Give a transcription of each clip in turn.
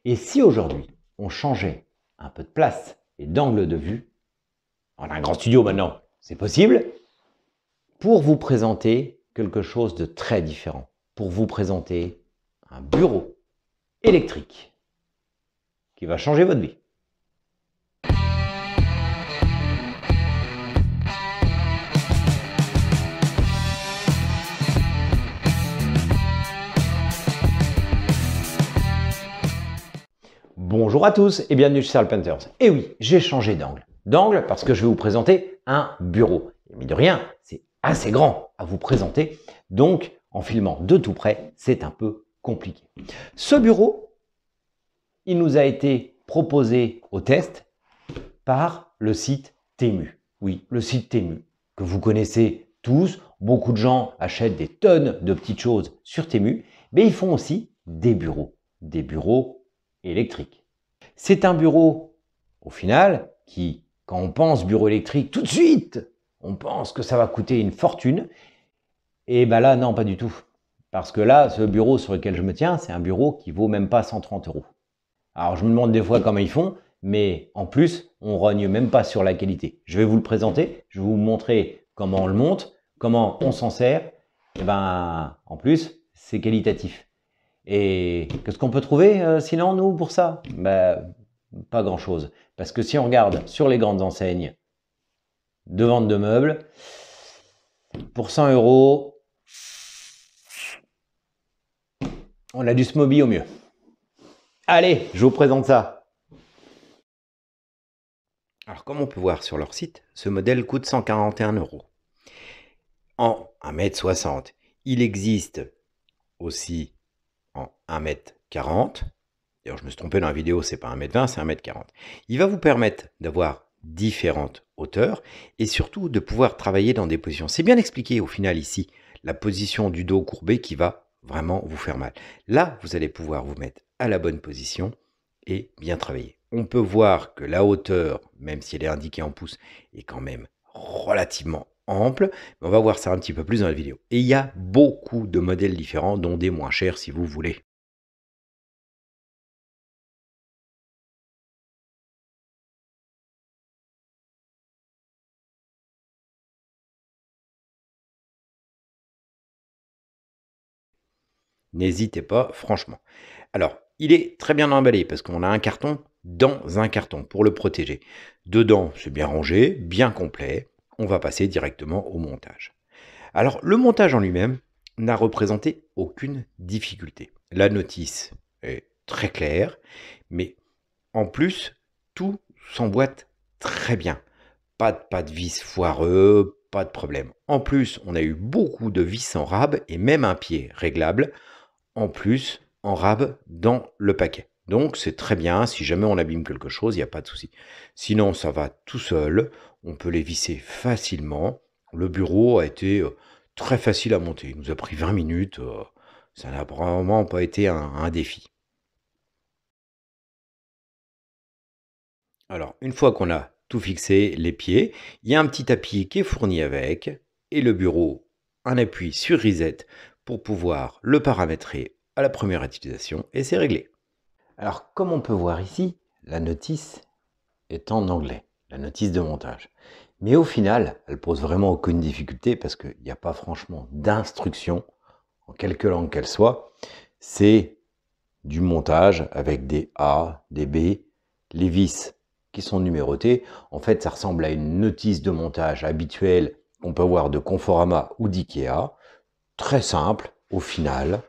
Et si aujourd'hui, on changeait un peu de place et d'angle de vue, on a un grand studio maintenant, c'est possible, pour vous présenter quelque chose de très différent, pour vous présenter un bureau électrique qui va changer votre vie. Bonjour à tous et bienvenue chez Charles Painters. Et oui, j'ai changé d'angle. D'angle parce que je vais vous présenter un bureau. Et mine de rien, c'est assez grand à vous présenter. Donc, en filmant de tout près, c'est un peu compliqué. Ce bureau, il nous a été proposé au test par le site Temu. Oui, le site Temu, que vous connaissez tous. Beaucoup de gens achètent des tonnes de petites choses sur Temu, mais ils font aussi des bureaux électrique. C'est un bureau, au final, qui, quand on pense bureau électrique, tout de suite, on pense que ça va coûter une fortune. Et ben là, non, pas du tout. Parce que là, ce bureau sur lequel je me tiens, c'est un bureau qui vaut même pas 130 €. Alors, je me demande des fois comment ils font, mais en plus, on rogne même pas sur la qualité. Je vais vous le présenter, je vais vous montrer comment on le monte, comment on s'en sert. Et ben, en plus, c'est qualitatif. Et qu'est-ce qu'on peut trouver sinon, nous, pour ça? Pas grand-chose. Parce que si on regarde sur les grandes enseignes de vente de meubles, pour 100 €, on a du Smoby au mieux. Allez, je vous présente ça. Alors, comme on peut voir sur leur site, ce modèle coûte 141 € en 1,60 m. Il existe aussi en 1,40 m. D'ailleurs, je me suis trompé dans la vidéo, c'est pas 1,20 m, c'est 1,40 m. Il va vous permettre d'avoir différentes hauteurs et surtout de pouvoir travailler dans des positions. C'est bien expliqué au final ici, la position du dos courbé qui va vraiment vous faire mal. Là, vous allez pouvoir vous mettre à la bonne position et bien travailler. On peut voir que la hauteur, même si elle est indiquée en pouces, est quand même relativement ample. Mais on va voir ça un petit peu plus dans la vidéo. Et il y a beaucoup de modèles différents, dont des moins chers si vous voulez. N'hésitez pas, franchement. Alors, il est très bien emballé parce qu'on a un carton dans un carton pour le protéger. Dedans, c'est bien rangé, bien complet. On va passer directement au montage. Alors, le montage en lui-même n'a représenté aucune difficulté. La notice est très claire, mais en plus, tout s'emboîte très bien. Pas de vis foireux, pas de problème. En plus, on a eu beaucoup de vis en rab et même un pied réglable en plus en rab dans le paquet. Donc c'est très bien, si jamais on abîme quelque chose, il n'y a pas de souci. Sinon, ça va tout seul, on peut les visser facilement. Le bureau a été très facile à monter, il nous a pris 20 minutes, ça n'a vraiment pas été un défi. Alors, une fois qu'on a tout fixé, les pieds, il y a un petit appui qui est fourni avec, et le bureau, un appui sur reset pour pouvoir le paramétrer à la première utilisation, et c'est réglé. Alors, comme on peut voir ici, la notice est en anglais, la notice de montage. Mais au final, elle pose vraiment aucune difficulté parce qu'il n'y a pas franchement d'instruction, en quelque langue qu'elle soit. C'est du montage avec des A, des B, les vis qui sont numérotées. En fait, ça ressemble à une notice de montage habituelle qu'on peut avoir de Conforama ou d'IKEA. Très simple au final,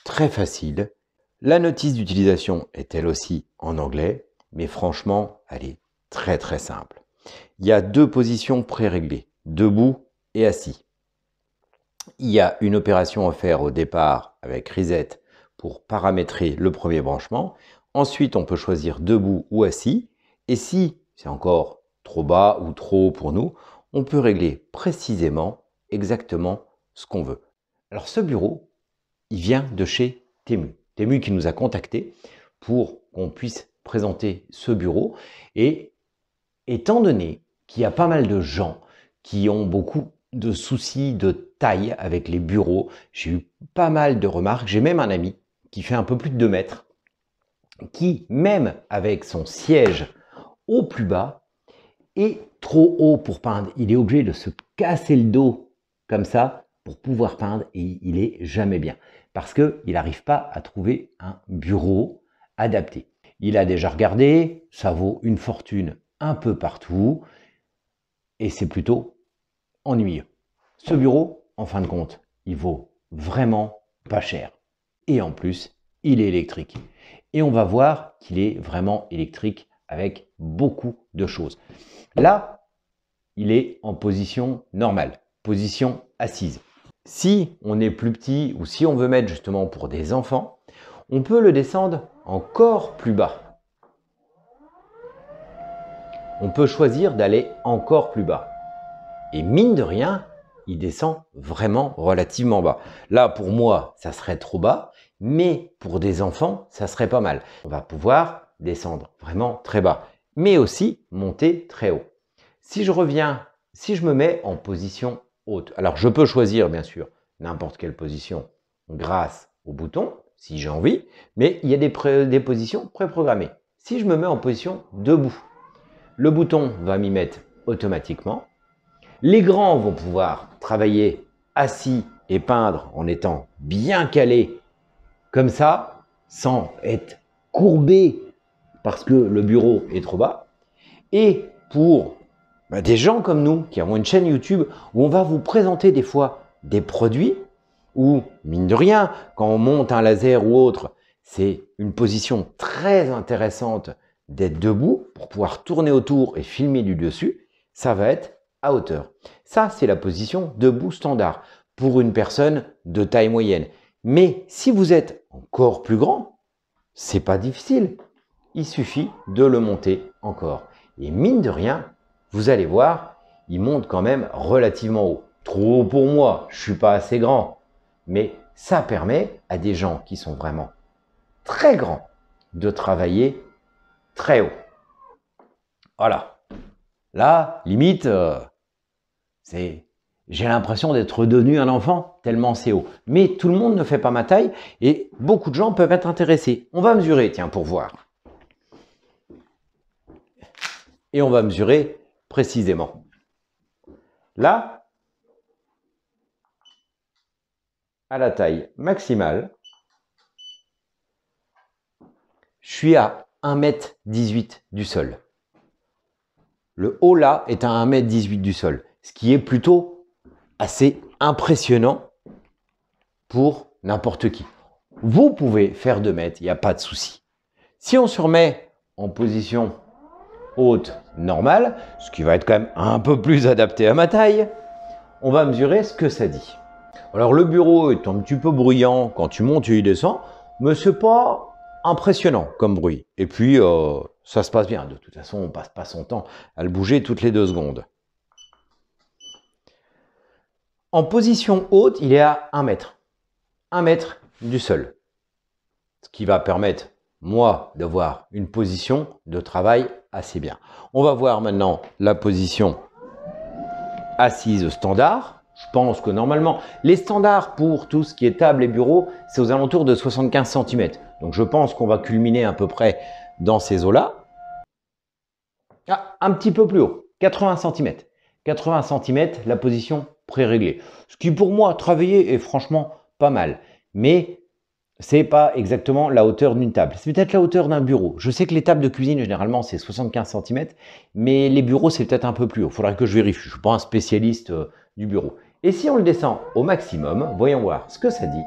très facile. La notice d'utilisation est elle aussi en anglais, mais franchement, elle est très simple. Il y a deux positions pré-réglées, debout et assis. Il y a une opération à faire au départ avec reset pour paramétrer le premier branchement. Ensuite, on peut choisir debout ou assis. Et si c'est encore trop bas ou trop haut pour nous, on peut régler précisément, exactement ce qu'on veut. Alors ce bureau, il vient de chez Temu. Temu qui nous a contactés pour qu'on puisse présenter ce bureau. Et étant donné qu'il y a pas mal de gens qui ont beaucoup de soucis de taille avec les bureaux, j'ai eu pas mal de remarques. J'ai même un ami qui fait un peu plus de 2 mètres qui, même avec son siège au plus bas, est trop haut pour peindre. Il est obligé de se casser le dos comme ça pour pouvoir peindre et il est jamais bien parce qu'il n'arrive pas à trouver un bureau adapté. Il a déjà regardé, ça vaut une fortune un peu partout et c'est plutôt ennuyeux. Ce bureau, en fin de compte, il vaut vraiment pas cher. Et en plus, il est électrique. Et on va voir qu'il est vraiment électrique avec beaucoup de choses. Là, il est en position normale, position assise. Si on est plus petit ou si on veut mettre justement pour des enfants, on peut le descendre encore plus bas. On peut choisir d'aller encore plus bas. Et mine de rien, il descend vraiment relativement bas. Là, pour moi, ça serait trop bas, mais pour des enfants, ça serait pas mal. On va pouvoir descendre vraiment très bas, mais aussi monter très haut. Si je me mets en position haute, alors je peux choisir bien sûr n'importe quelle position grâce au bouton, si j'ai envie, mais il y a des positions préprogrammées. Si je me mets en position debout, le bouton va m'y mettre automatiquement. Les grands vont pouvoir travailler assis et peindre en étant bien calés comme ça, sans être courbés parce que le bureau est trop bas. Et pour des gens comme nous qui avons une chaîne YouTube où on va vous présenter des fois des produits où, mine de rien, quand on monte un laser ou autre, c'est une position très intéressante d'être debout pour pouvoir tourner autour et filmer du dessus, ça va être à hauteur. Ça, c'est la position debout standard pour une personne de taille moyenne. Mais si vous êtes encore plus grand, c'est pas difficile. Il suffit de le monter encore. Et mine de rien, vous allez voir, il monte quand même relativement haut. Trop haut pour moi, je suis pas assez grand. Mais ça permet à des gens qui sont vraiment très grands de travailler très haut. Voilà. Là, limite, j'ai l'impression d'être devenu un enfant tellement c'est haut. Mais tout le monde ne fait pas ma taille et beaucoup de gens peuvent être intéressés. On va mesurer, tiens, pour voir. Et on va mesurer précisément. Là, à la taille maximale, je suis à 1,18 m du sol. Le haut là est à 1,18 m du sol, ce qui est plutôt assez impressionnant pour n'importe qui. Vous pouvez faire 2 mètres, il n'y a pas de souci. Si on se remet en position haute normale, ce qui va être quand même un peu plus adapté à ma taille, on va mesurer ce que ça dit. Alors le bureau est un petit peu bruyant quand tu montes et tu descends, mais c'est pas impressionnant comme bruit. Et puis ça se passe bien. De toute façon, on passe pas son temps à le bouger toutes les 2 secondes. En position haute, il est à 1 mètre. 1 mètre du sol. Ce qui va permettre, moi, d'avoir une position de travail assez bien. On va voir maintenant la position assise standard. Je pense que normalement, les standards pour tout ce qui est table et bureau, c'est aux alentours de 75 cm. Donc je pense qu'on va culminer à peu près dans ces eaux-là. Ah, un petit peu plus haut, 80 cm. 80 cm, la position pré-réglée. Ce qui pour moi, travailler est franchement pas mal. Mais c'est pas exactement la hauteur d'une table. C'est peut-être la hauteur d'un bureau. Je sais que les tables de cuisine, généralement, c'est 75 cm. Mais les bureaux, c'est peut-être un peu plus haut. Il faudrait que je vérifie. Je ne suis pas un spécialiste du bureau. Et si on le descend au maximum, voyons voir ce que ça dit.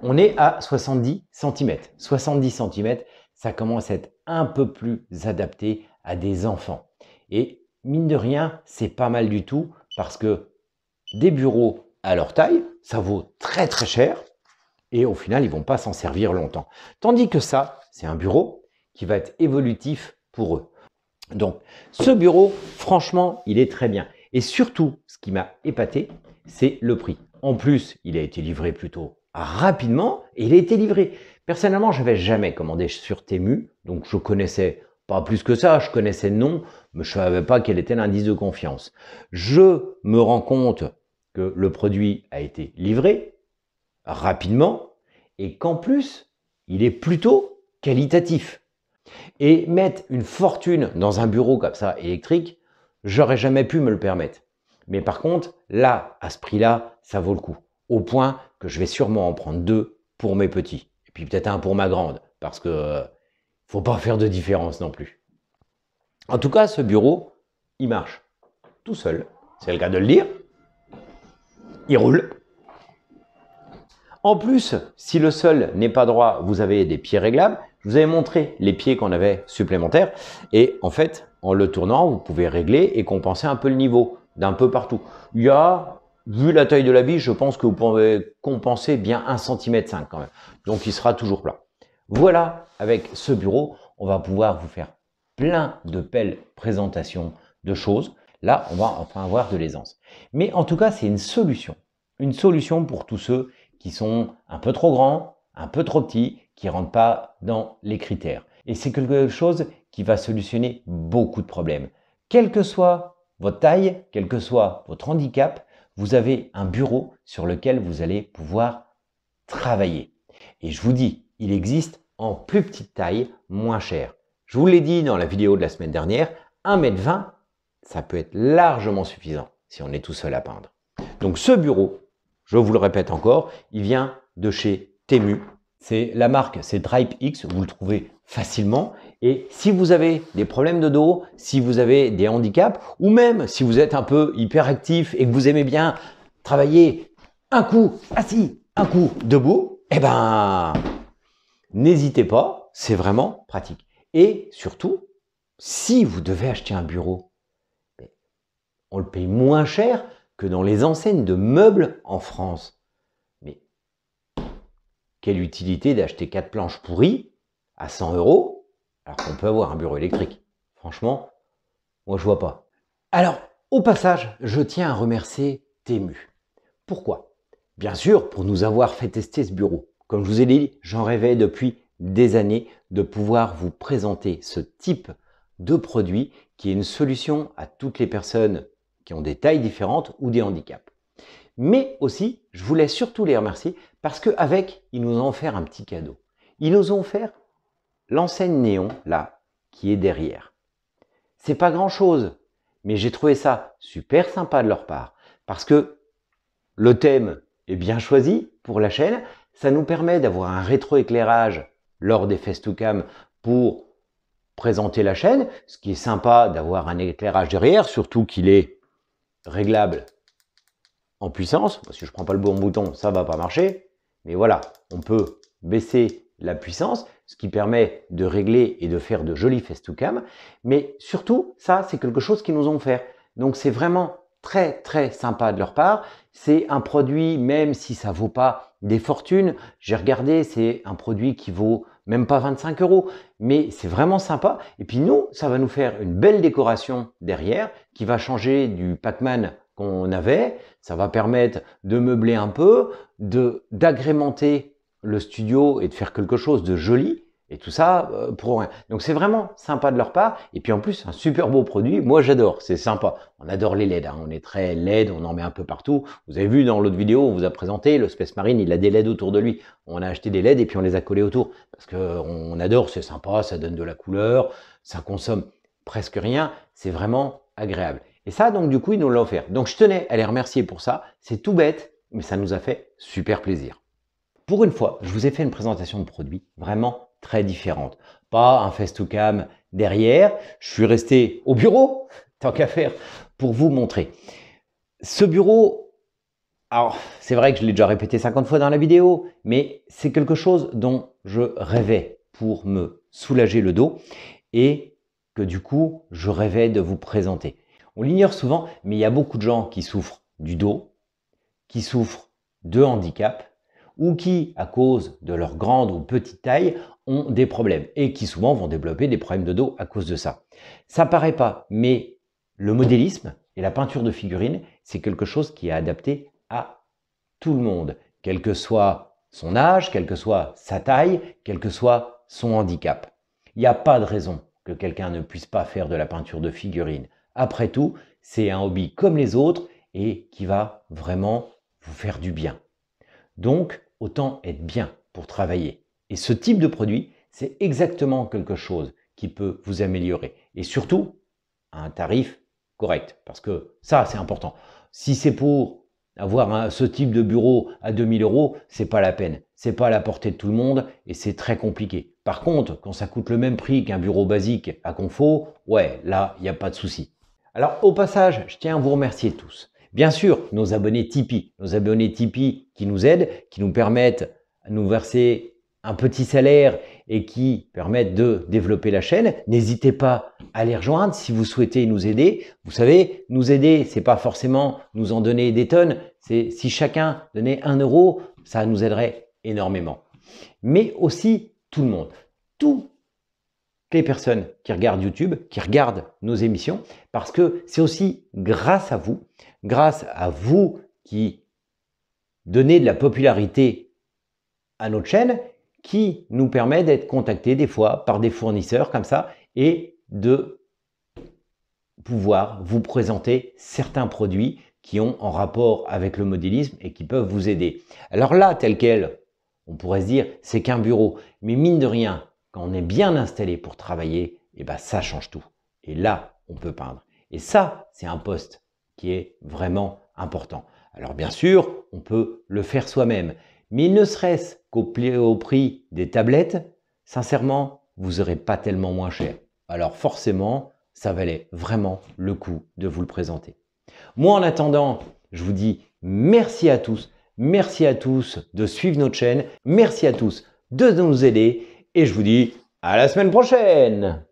On est à 70 cm. 70 cm, ça commence à être un peu plus adapté à des enfants. Et mine de rien, c'est pas mal du tout parce que des bureaux à leur taille, ça vaut très très cher et au final, ils ne vont pas s'en servir longtemps. Tandis que ça, c'est un bureau qui va être évolutif pour eux. Donc, ce bureau, franchement, il est très bien. Et surtout, ce qui m'a épaté, c'est le prix. En plus, il a été livré plutôt rapidement et il a été livré. Personnellement, je n'avais jamais commandé sur Temu, donc je connaissais pas plus que ça, je connaissais le nom, mais je ne savais pas quel était l'indice de confiance. Je me rends compte que le produit a été livré rapidement et qu'en plus, il est plutôt qualitatif. Et mettre une fortune dans un bureau comme ça électrique, j'aurais jamais pu me le permettre. Mais par contre, là, à ce prix-là, ça vaut le coup. Au point que je vais sûrement en prendre 2 pour mes petits. Et puis peut-être un pour ma grande, parce que faut pas faire de différence non plus. En tout cas, ce bureau, il marche tout seul. C'est le cas de le dire. Il roule. En plus, si le sol n'est pas droit, vous avez des pieds réglables. Je vous avais montré les pieds qu'on avait supplémentaires. Et en fait, en le tournant, vous pouvez régler et compenser un peu le niveau d'un peu partout. Il y a, vu la taille de la vis, je pense que vous pouvez compenser bien 1,5 cm quand même. Donc, il sera toujours plat. Voilà, avec ce bureau, on va pouvoir vous faire plein de belles présentations de choses. Là, on va enfin avoir de l'aisance. Mais en tout cas, c'est une solution. Une solution pour tous ceux qui sont un peu trop grands, un peu trop petits, qui ne rentrent pas dans les critères. Et c'est quelque chose qui va solutionner beaucoup de problèmes. Quelle que soit votre taille, quel que soit votre handicap, vous avez un bureau sur lequel vous allez pouvoir travailler. Et je vous dis, il existe en plus petite taille, moins cher. Je vous l'ai dit dans la vidéo de la semaine dernière, 1,20 m, ça peut être largement suffisant si on est tout seul à peindre. Donc ce bureau, je vous le répète encore, il vient de chez Temu. C'est la marque, c'est DriveX, vous le trouvez facilement. Et si vous avez des problèmes de dos, si vous avez des handicaps, ou même si vous êtes un peu hyperactif et que vous aimez bien travailler un coup assis, un coup debout, eh ben, n'hésitez pas, c'est vraiment pratique. Et surtout, si vous devez acheter un bureau, on le paye moins cher que dans les enseignes de meubles en France. Mais quelle utilité d'acheter 4 planches pourries à 100 € alors qu'on peut avoir un bureau électrique? Franchement, moi je vois pas. Alors, au passage, je tiens à remercier Temu. Pourquoi? Bien sûr, pour nous avoir fait tester ce bureau. Comme je vous ai dit, j'en rêvais depuis des années de pouvoir vous présenter ce type de produit qui est une solution à toutes les personnes qui ont des tailles différentes ou des handicaps. Mais aussi, je voulais surtout les remercier parce qu'avec, ils nous ont offert un petit cadeau. Ils nous ont offert l'enseigne néon, là, qui est derrière. C'est pas grand-chose, mais j'ai trouvé ça super sympa de leur part parce que le thème est bien choisi pour la chaîne. Ça nous permet d'avoir un rétroéclairage lors des Face2Cam pour présenter la chaîne, ce qui est sympa d'avoir un éclairage derrière, surtout qu'il est réglable en puissance. Si je ne prends pas le bon bouton, ça ne va pas marcher. Mais voilà, on peut baisser la puissance, ce qui permet de régler et de faire de jolis Face2Cam. Mais surtout, ça, c'est quelque chose qu'ils nous ont fait. Donc, c'est vraiment très, très sympa de leur part. C'est un produit, même si ça ne vaut pas des fortunes. J'ai regardé, c'est un produit qui vaut même pas 25 €. Mais c'est vraiment sympa. Et puis nous, ça va nous faire une belle décoration derrière qui va changer du Pac-Man qu'on avait. Ça va permettre de meubler un peu, d'agrémenter le studio et de faire quelque chose de joli. Et tout ça pour rien. Donc c'est vraiment sympa de leur part. Et puis en plus, un super beau produit. Moi j'adore, c'est sympa. On adore les LED, hein. On est très LED, on en met un peu partout. Vous avez vu dans l'autre vidéo, on vous a présenté, le Space Marine, il a des LED autour de lui. On a acheté des LED et puis on les a collés autour. Parce qu'on adore, c'est sympa, ça donne de la couleur, ça consomme presque rien. C'est vraiment agréable. Et ça, donc du coup, ils nous l'ont offert. Donc je tenais à les remercier pour ça. C'est tout bête, mais ça nous a fait super plaisir. Pour une fois, je vous ai fait une présentation de produit vraiment très différente. Pas un Face2Cam derrière. Je suis resté au bureau, tant qu'à faire, pour vous montrer. Ce bureau, alors c'est vrai que je l'ai déjà répété 50 fois dans la vidéo, mais c'est quelque chose dont je rêvais pour me soulager le dos et que du coup, je rêvais de vous présenter. On l'ignore souvent, mais il y a beaucoup de gens qui souffrent du dos, qui souffrent de handicap, ou qui, à cause de leur grande ou petite taille, ont des problèmes et qui souvent vont développer des problèmes de dos à cause de ça. Ça paraît pas, mais le modélisme et la peinture de figurines, c'est quelque chose qui est adapté à tout le monde, quel que soit son âge, quelle que soit sa taille, quel que soit son handicap. Il n'y a pas de raison que quelqu'un ne puisse pas faire de la peinture de figurines. Après tout, c'est un hobby comme les autres et qui va vraiment vous faire du bien. Donc, autant être bien pour travailler. Et ce type de produit, c'est exactement quelque chose qui peut vous améliorer. Et surtout, à un tarif correct. Parce que ça, c'est important. Si c'est pour avoir ce type de bureau à 2000 €, c'est pas la peine. C'est pas à la portée de tout le monde et c'est très compliqué. Par contre, quand ça coûte le même prix qu'un bureau basique à Confo, ouais, là, il n'y a pas de souci. Alors, au passage, je tiens à vous remercier tous. Bien sûr, nos abonnés Tipeee qui nous aident, qui nous permettent de nous verser un petit salaire et qui permettent de développer la chaîne. N'hésitez pas à les rejoindre si vous souhaitez nous aider. Vous savez, nous aider, c'est pas forcément nous en donner des tonnes. C'est si chacun donnait 1 €, ça nous aiderait énormément. Mais aussi tout le monde, toutes les personnes qui regardent YouTube, qui regardent nos émissions, parce que c'est aussi grâce à vous qui donnez de la popularité à notre chaîne, qui nous permet d'être contactés des fois par des fournisseurs comme ça et de pouvoir vous présenter certains produits qui ont en rapport avec le modélisme et qui peuvent vous aider. Alors là, tel quel, on pourrait se dire c'est qu'un bureau, mais mine de rien, quand on est bien installé pour travailler, et ben ça change tout. Et là, on peut peindre. Et ça, c'est un poste qui est vraiment important. Alors bien sûr, on peut le faire soi-même, mais ne serait-ce qu'au prix des tablettes, sincèrement, vous n'aurez pas tellement moins cher. Alors forcément, ça valait vraiment le coup de vous le présenter. Moi, en attendant, je vous dis merci à tous de suivre notre chaîne, merci à tous de nous aider et je vous dis à la semaine prochaine.